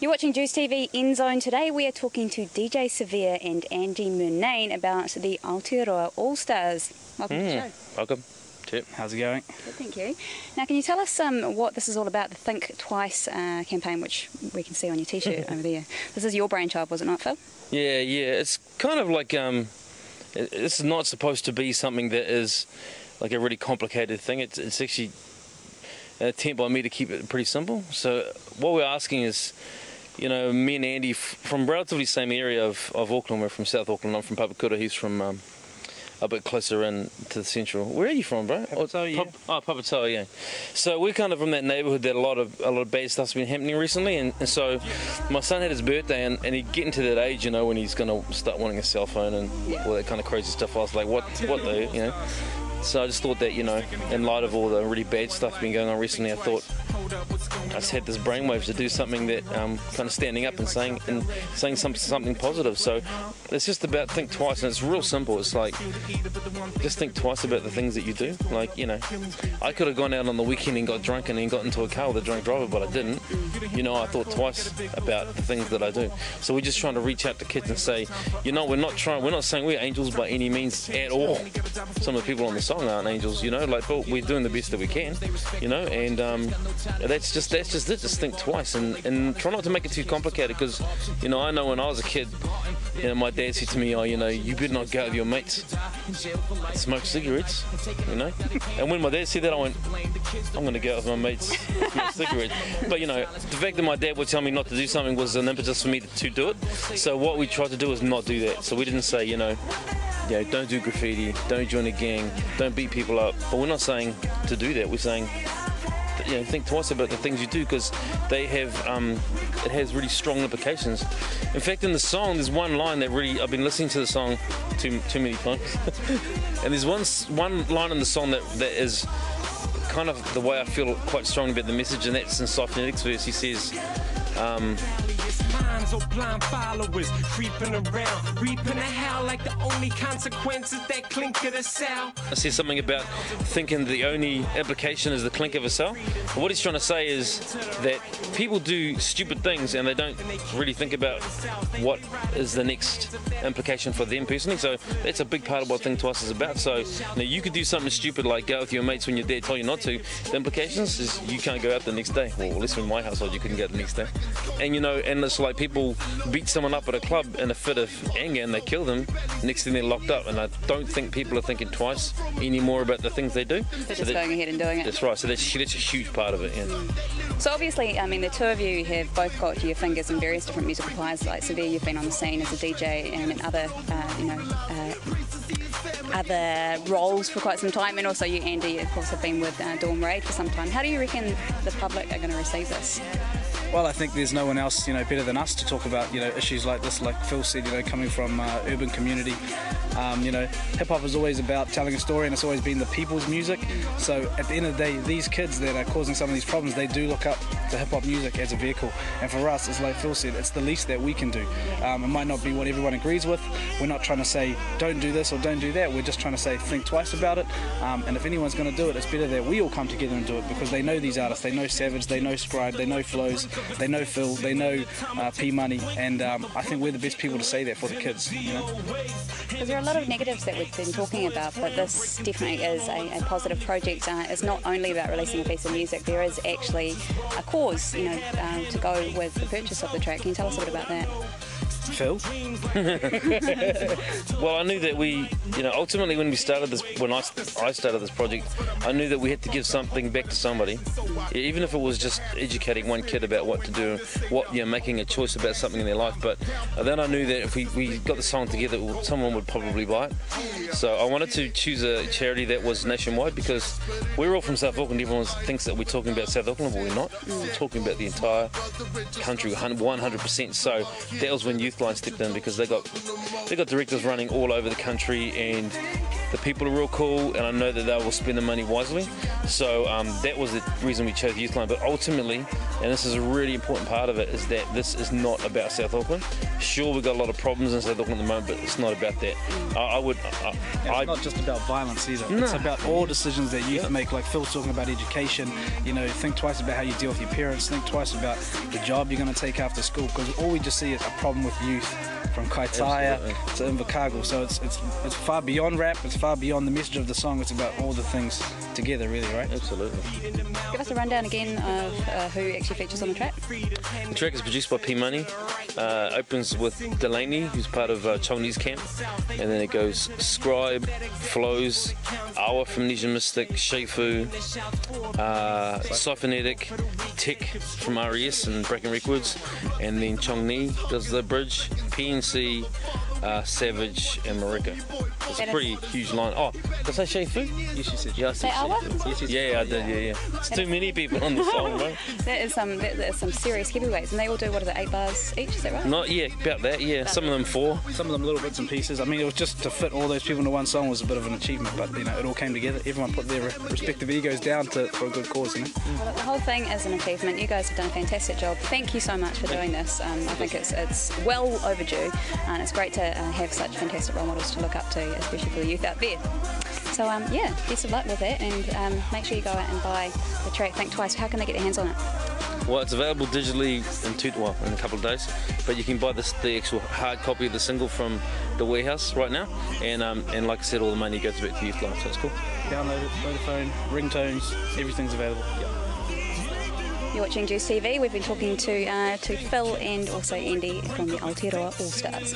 You're watching Juice TV NZOWN. Today we are talking to DJ Vere and Andy Mernane about the Aotearoa Allstars. Welcome to the show. Welcome. Chip. How's it going? Good, thank you. Now, can you tell us what this is all about, the Think Twice campaign, which we can see on your T-shirt over there. This is your brainchild, was it not, Phil? Yeah. It's kind of like, it's not supposed to be something that is like a really complicated thing. It's actually an attempt by me to keep it pretty simple. So what we're asking is, you know, me and Andy from relatively same area of Auckland. We're from South Auckland. I'm from Papakura. He's from a bit closer in to the central. Where are you from, bro? Papakura, yeah. So we're kind of from that neighbourhood that a lot of bad stuff's been happening recently, and so my son had his birthday, and he's getting to that age, you know, when he's going to start wanting a cell phone and all that kind of crazy stuff. I was like, what the, you know? So I just thought that, you know, in light of all the really bad stuff been going on recently, I thought I just had this brainwave to do something that kind of standing up and saying something positive. So it's just about think twice, and it's real simple. It's like just think twice about the things that you do. Like, you know, I could have gone out on the weekend and got drunk and then got into a car with a drunk driver, but I didn't. You know, I thought twice about the things that I do. So we're just trying to reach out to kids and say, you know, we're not saying we're angels by any means at all. Some of the people on the song aren't angels, you know, like, but we're doing the best that we can, you know, and that's just it. Just think twice and try not to make it too complicated, because, you know, I know when I was a kid, you know, my dad said to me, oh, you know, you better not go out with your mates and smoke cigarettes, you know. And when my dad said that, I went, I'm going to go out with my mates and smoke cigarettes. But, you know, the fact that my dad would tell me not to do something was an impetus for me to do it. So what we tried to do is not do that. So we didn't say, you know, don't do graffiti, don't join a gang, don't beat people up. But we're not saying to do that. We're saying, you know, think twice about the things you do, because they have it has really strong implications. In fact, in the song, there's one line that really, I've been listening to the song too many times, and there's one line in the song that is kind of the way I feel quite strongly about the message, and that's in Cyphonetics verse. He says, or blind followers creeping around, reaping a howl like the only consequences that clink of the cell. I said something about thinking the only implication is the clink of a cell. But what he's trying to say is that people do stupid things and they don't really think about what is the next implication for them personally. So that's a big part of what Think Twice is about. So, you know, you could do something stupid like go with your mates when your dad told you not to. The implications is you can't go out the next day. Well, at least in my household you couldn't go out the next day. And, you know, and it's like people beat someone up at a club in a fit of anger and they kill them. Next thing they're locked up, and I don't think people are thinking twice anymore about the things they do. They're just going ahead and doing it. That's right. So that's a huge part of it. Yeah. So obviously, I mean, the two of you have both got your fingers in various different musical pies. Like Vere, you've been on the scene as a DJ and in other, other roles for quite some time, and also you, Andy, of course, have been with Dawn Raid for some time. How do you reckon the public are going to receive this? Well, I think there's no one else, you know, better than us to talk about, you know, issues like this. Like Phil said, you know, coming from urban community, you know, hip hop is always about telling a story, and it's always been the people's music. So at the end of the day, these kids that are causing some of these problems, they do look up to hip hop music as a vehicle. And for us, it's like Phil said, it's the least that we can do. It might not be what everyone agrees with. We're not trying to say don't do this or don't do that. We're just trying to say think twice about it. And if anyone's going to do it, it's better that we all come together and do it, because they know these artists. They know Savage, they know Scribe, they know Flows, they know Phil, they know P Money, and I think we're the best people to say that for the kids. You know? Because there are a lot of negatives that we've been talking about, but this definitely is a positive project. It's not only about releasing a piece of music, there is actually a cause, you know, to go with the purchase of the track. Can you tell us a bit about that? Phil? Well, I knew that we, you know, ultimately when we started this, when I started this project, I knew that we had to give something back to somebody, even if it was just educating one kid about what to do, making a choice about something in their life. But then I knew that if we got the song together, someone would probably buy it. So I wanted to choose a charity that was nationwide, because we're all from South Auckland. Everyone thinks that we're talking about South Auckland, but we're not. We're talking about the entire country, 100%. So that was when Youthline stepped in, because they got directors running all over the country, and the people are real cool, and I know that they will spend the money wisely. So that was the reason we chose Youthline. But ultimately, and this is a really important part of it, is that this is not about South Auckland. Sure, we've got a lot of problems in South Auckland at the moment, but it's not about that. And it's not just about violence either. No. It's about all decisions that youth make. Like Phil's talking about education. You know, think twice about how you deal with your parents. Think twice about the job you're going to take after school. Because all we just see is a problem with youth, from Kaitaia to Invercargill. So it's far beyond rap. It's far beyond the message of the song. It's about all the things together, really, right? Absolutely. Give us a rundown again of who actually features on the track. The track is produced by P Money. Opens with Delaney, who's part of Chinese camp, and then it goes Scribe, Flows, Awa from Nesian Mystic, Sheifu, Cyphernetic, Tech from RES and Bracken Records, and then Chong Ni does the bridge, PNC, Savage, and Marika. It's a pretty huge line. Oh, did I say Sheifu? Yes, you said. Yeah, I said Awa? Sheifu. Yeah, I did. Yeah. It's too many people on the song, bro. That is some serious heavyweights, and they all do, what is it, 8 bars each, is that right? Not about that. Yeah, some of them 4. Some of them little bits and pieces. I mean, it was just to fit all those people into one song was a bit of an achievement, but you know, it all came together. Everyone put their respective egos down for a good cause, you know. Well, the whole thing is an achievement. You guys have done a fantastic job. Thank you so much for doing this. I think it's well overdue, and it's great to have such fantastic role models to look up to, especially for the youth out there. So yeah, best of luck with that, and make sure you go out and buy the track. Think twice. How can they get their hands on it? Well, it's available digitally in a couple of days, but you can buy the actual hard copy of the single from the warehouse right now, and like I said, all the money goes back to Youth Life, so it's cool. Download it, Vodafone, ringtones, everything's available. You're watching Juice TV. We've been talking to Phil and also Andy from the Aotearoa Allstars.